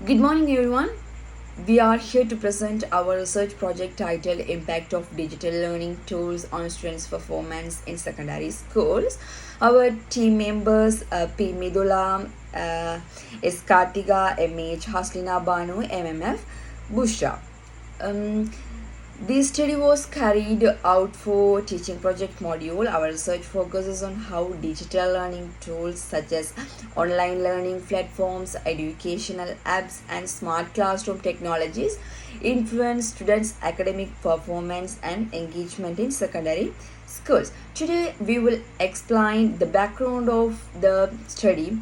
Good morning, everyone. We are here to present our research project titled Impact of Digital Learning Tools on Students' Performance in Secondary Schools. Our team members P. Midula, S. Kartiga, MH, Haslina Banu, MMF, Bushra. Um, this study was carried out for teaching project module. Our research focuses on how digital learning tools such as online learning platforms, educational apps, and smart classroom technologies influence students' academic performance and engagement in secondary schools. Today, we will explain the background of the study,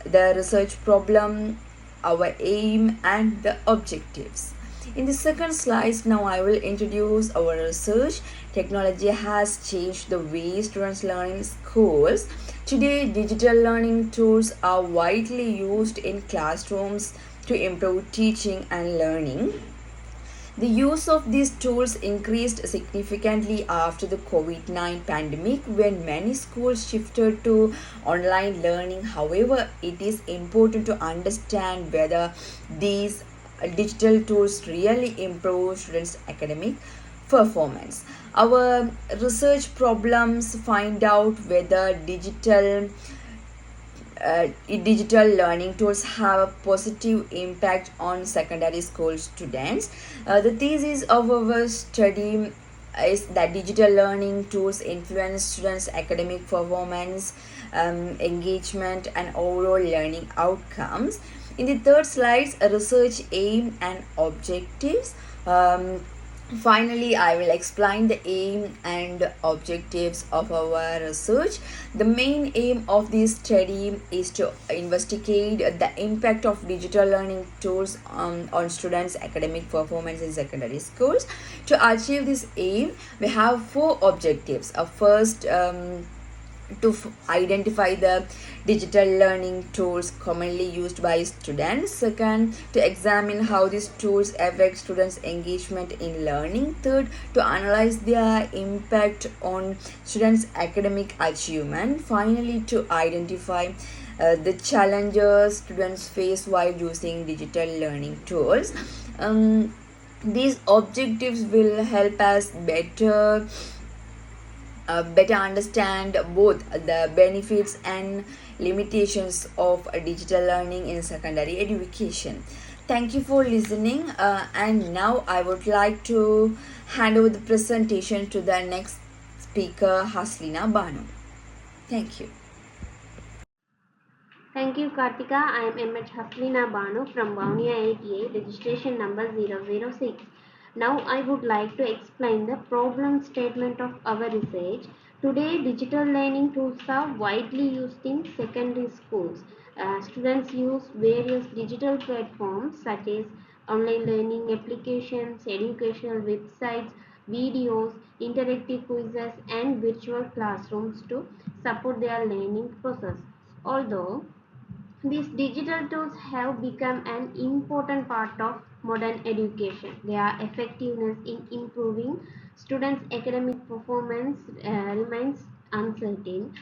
the research problem, our aim, and the objectives. In the second slide, now I will introduce our research. Technology has changed the way students learn in schools. Today, digital learning tools are widely used in classrooms to improve teaching and learning. The use of these tools increased significantly after the COVID-19 pandemic when many schools shifted to online learning. However, it is important to understand whether these digital tools really improve students' academic performance. Our research problems find out whether digital learning tools have a positive impact on secondary school students. The thesis of our study is that digital learning tools influence students' academic performance, engagement, and overall learning outcomes. In the third slide, a research aim and objectives. Finally, I will explain the aim and objectives of our research. The main aim of this study is to investigate the impact of digital learning tools on students' academic performance in secondary schools. To achieve this aim, we have four objectives. First, to identify the digital learning tools commonly used by students. Second, to examine how these tools affect students' engagement in learning. Third, to analyze their impact on students' academic achievement. Finally, to identify the challenges students face while using digital learning tools. These objectives will help us better understand both the benefits and limitations of digital learning in secondary education. Thank you for listening, and now I would like to hand over the presentation to the next speaker, Haslina Banu. Thank you. Thank you, Kartika. I am MH Haslina Banu from Vaunia 88, registration number 006. Now, I would like to explain the problem statement of our research. Today, digital learning tools are widely used in secondary schools. Students use various digital platforms such as online learning applications, educational websites, videos, interactive quizzes, and virtual classrooms to support their learning process. Although these digital tools have become an important part of modern education. Their effectiveness in improving students' academic performance remains uncertain.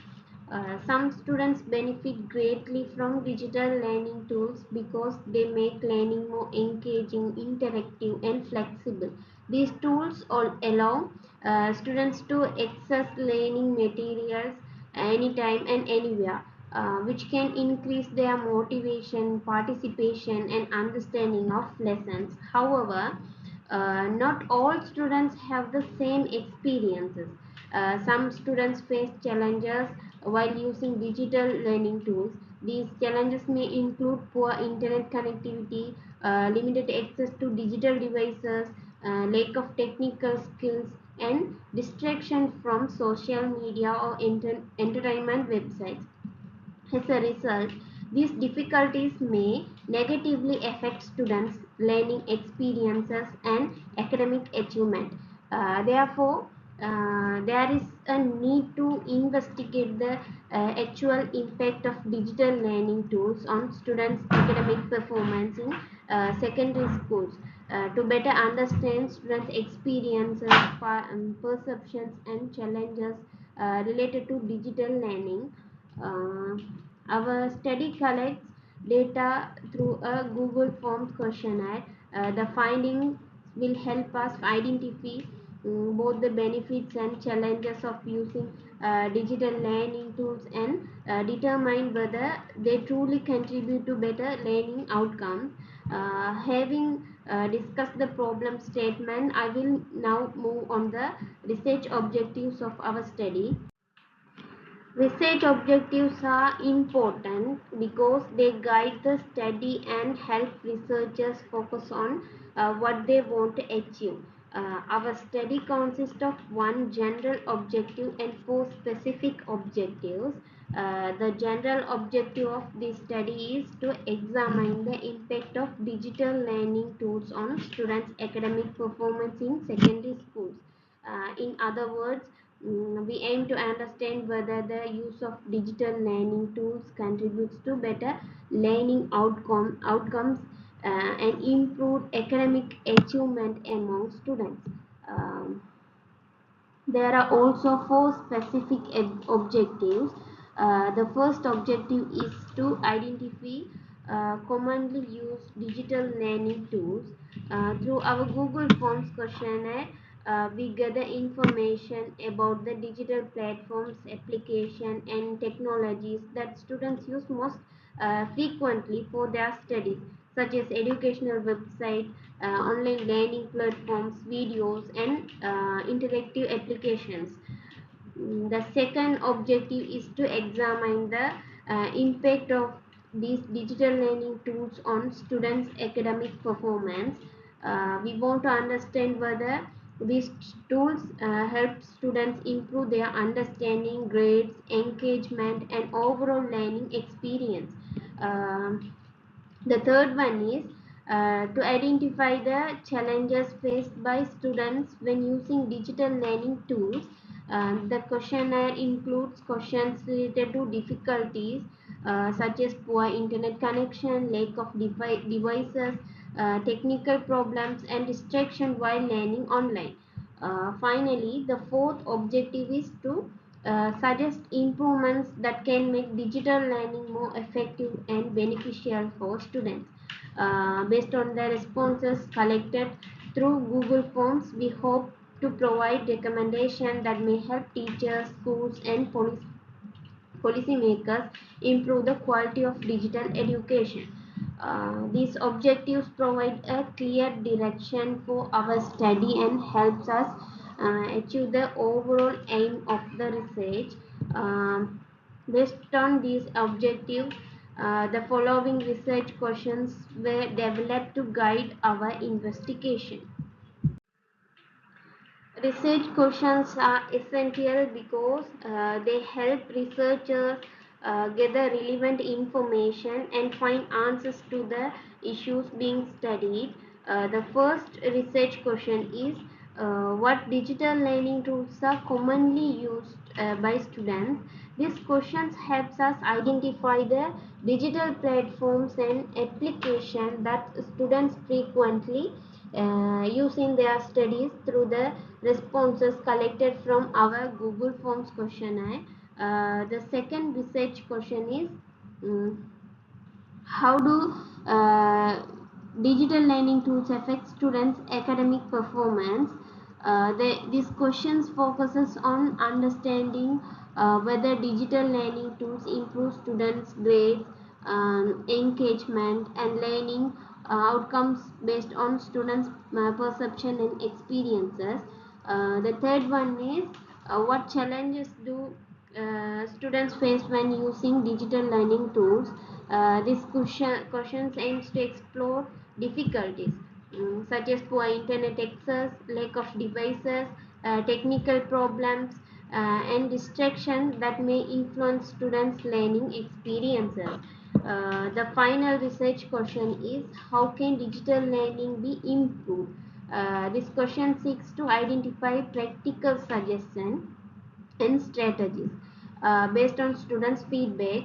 Some students benefit greatly from digital learning tools because they make learning more engaging, interactive, and flexible. These tools all allow students to access learning materials anytime and anywhere, which can increase their motivation, participation, and understanding of lessons. However, not all students have the same experiences. Some students face challenges while using digital learning tools. These challenges may include poor internet connectivity, limited access to digital devices, lack of technical skills, and distraction from social media or entertainment websites. As a result, these difficulties may negatively affect students' learning experiences and academic achievement. Therefore, there is a need to investigate the actual impact of digital learning tools on students' academic performance in secondary schools. To better understand students' experiences, perceptions, and challenges related to digital learning, uh, our study collects data through a Google Forms questionnaire. The findings will help us identify both the benefits and challenges of using digital learning tools and determine whether they truly contribute to better learning outcomes. Having discussed the problem statement, I will now move on the research objectives of our study. Research objectives are important because they guide the study and help researchers focus on what they want to achieve. Our study consists of one general objective and four specific objectives. The general objective of this study is to examine the impact of digital learning tools on students' academic performance in secondary schools. In other words, we aim to understand whether the use of digital learning tools contributes to better learning outcomes and improved academic achievement among students. Um, there are also four specific objectives. The first objective is to identify commonly used digital learning tools. Through our Google Forms questionnaire, we gather information about the digital platforms, application, and technologies that students use most frequently for their studies, such as educational websites, online learning platforms, videos, and interactive applications. The second objective is to examine the impact of these digital learning tools on students' academic performance. We want to understand whether these tools help students improve their understanding, grades, engagement, and overall learning experience. Um, the third one is to identify the challenges faced by students when using digital learning tools. The questionnaire includes questions related to difficulties such as poor internet connection, lack of devices, technical problems, and distraction while learning online. Finally, the fourth objective is to suggest improvements that can make digital learning more effective and beneficial for students. Based on the responses collected through Google Forms, we hope to provide recommendations that may help teachers, schools, and policymakers improve the quality of digital education. These objectives provide a clear direction for our study and helps us achieve the overall aim of the research. Um, Based on these objectives, the following research questions were developed to guide our investigation. Research questions are essential because they help researchers gather relevant information and find answers to the issues being studied. The first research question is what digital learning tools are commonly used by students. These questions helps us identify the digital platforms and applications that students frequently use in their studies through the responses collected from our Google Forms questionnaire. The second research question is um, how do digital learning tools affect students' academic performance? These questions focuses on understanding whether digital learning tools improve students' grades, engagement, and learning outcomes based on students' perception and experiences. The third one is what challenges do students face when using digital learning tools. This questions aims to explore difficulties such as poor internet access, lack of devices, technical problems, and distraction that may influence students' learning experiences. The final research question is how can digital learning be improved? This question seeks to identify practical suggestions and strategies based on students' feedback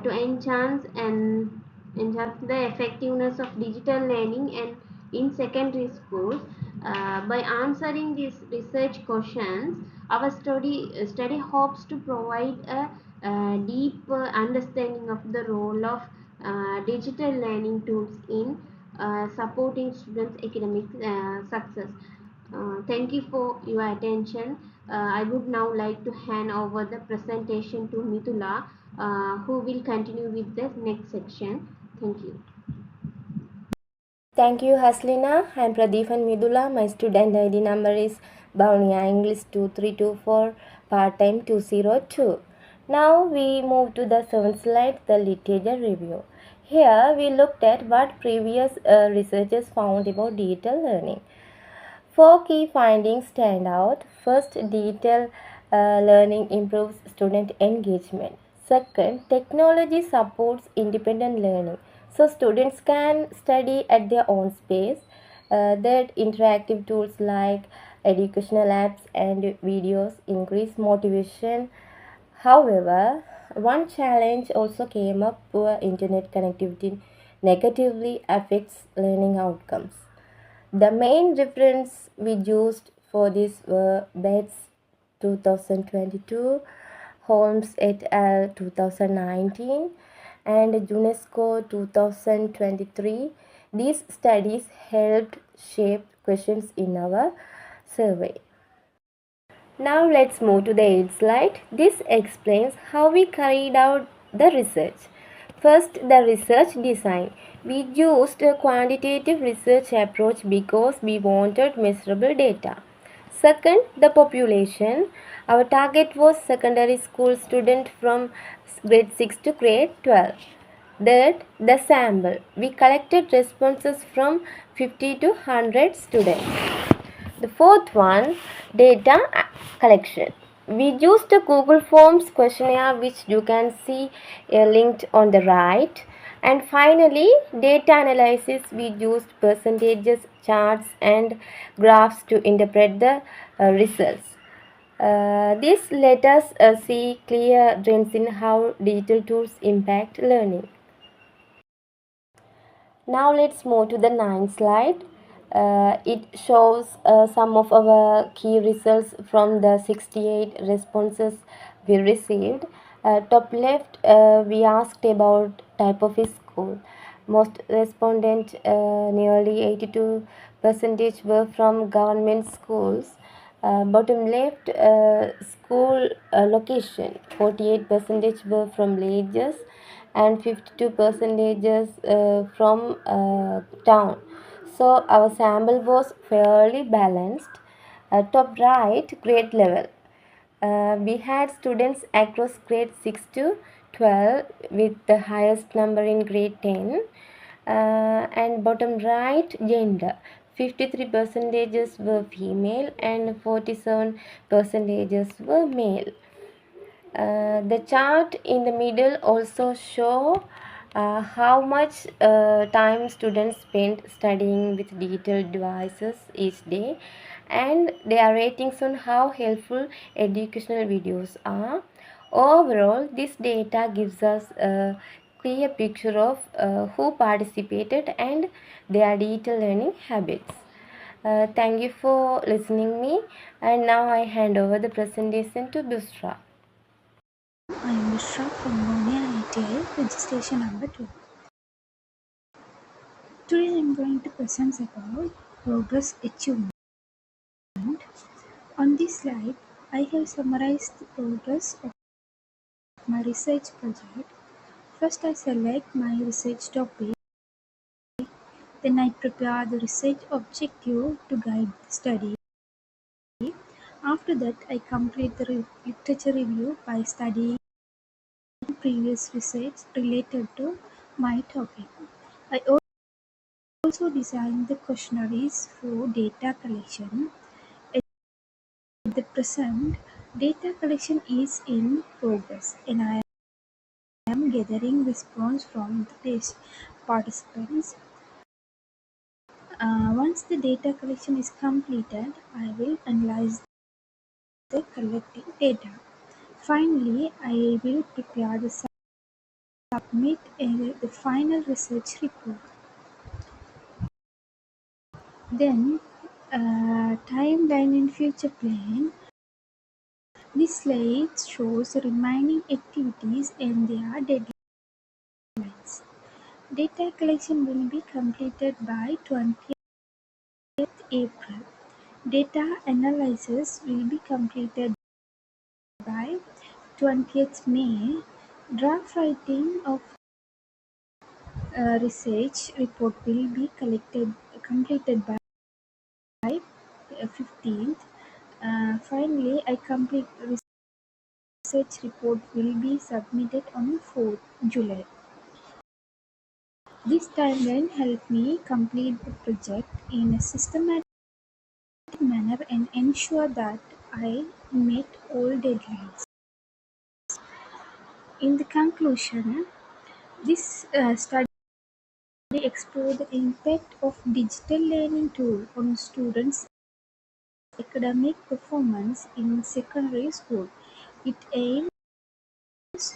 to enhance the effectiveness of digital learning and in secondary schools. By answering these research questions, our study hopes to provide a deep understanding of the role of digital learning tools in supporting students' academic success. Thank you for your attention. I would now like to hand over the presentation to Mithula, who will continue with the next section. Thank you. Thank you, Haslina. I'm Pradeepan Midula. My student ID number is Bhavnia English 2324, part-time 202. Now we move to the seventh slide, the literature review. Here we looked at what previous researchers found about digital learning. Four key findings stand out. First, digital learning improves student engagement. Second, technology supports independent learning. So, students can study at their own space. That interactive tools like educational apps and videos increase motivation. However, one challenge also came up: poor internet connectivity negatively affects learning outcomes. The main reference we used for this were Bates 2022, Holmes et al. 2019, and UNESCO 2023. These studies helped shape questions in our survey. Now let's move to the 8th slide. This explains how we carried out the research. First, the research design. We used a quantitative research approach because we wanted measurable data. Second, the population. Our target was secondary school students from grade 6 to grade 12. Third, the sample. We collected responses from 50 to 100 students. The fourth one, data collection. We used the Google Forms questionnaire, which you can see linked on the right. And finally, data analysis. We used percentages, charts, and graphs to interpret the results. This let us see clear trends in how digital tools impact learning. Now let's move to the ninth slide. It shows some of our key results from the 68 responses we received. Top left, we asked about type of school. Most respondents, nearly 82 percentage, were from government schools. Bottom left, school location, 48 percentage were from villages and 52 percentages from town. So our sample was fairly balanced. Top right, grade level. We had students across grade 6 to 12 with the highest number in grade 10. And bottom right, gender. 53 percentages were female and 47 percentages were male. The chart in the middle also show how much time students spend studying with digital devices each day and their ratings on how helpful educational videos are. Overall, this data gives us a clear picture of who participated and their digital learning habits. Thank you for listening me, and now I hand over the presentation to Busra. I am Mishra from Monia ITI, registration number 2. Today I am going to present about progress achievement. On this slide, I have summarized the progress of my research project. First I select my research topic, then I prepare the research objective to guide the study. After that, I complete the literature review by studying previous research related to my topic. I also design the questionnaires for data collection. At the present, data collection is in progress and I am gathering response from the participants. Once the data collection is completed, I will analyze the collected data. Finally, I will prepare the submit the final research report. Then, timeline and future plan. This slide shows the remaining activities and their deadlines. Data collection will be completed by 20th April. Data analysis will be completed by 20th May. Draft writing of research report will be completed by 15th. Finally, a complete research report will be submitted on 4th July. This timeline helped me complete the project in a systematic manner and ensure that I met all deadlines. In the conclusion, this study explored the impact of digital learning tool on students' academic performance in secondary school. It aims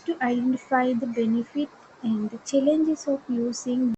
to identify the benefits and the challenges of using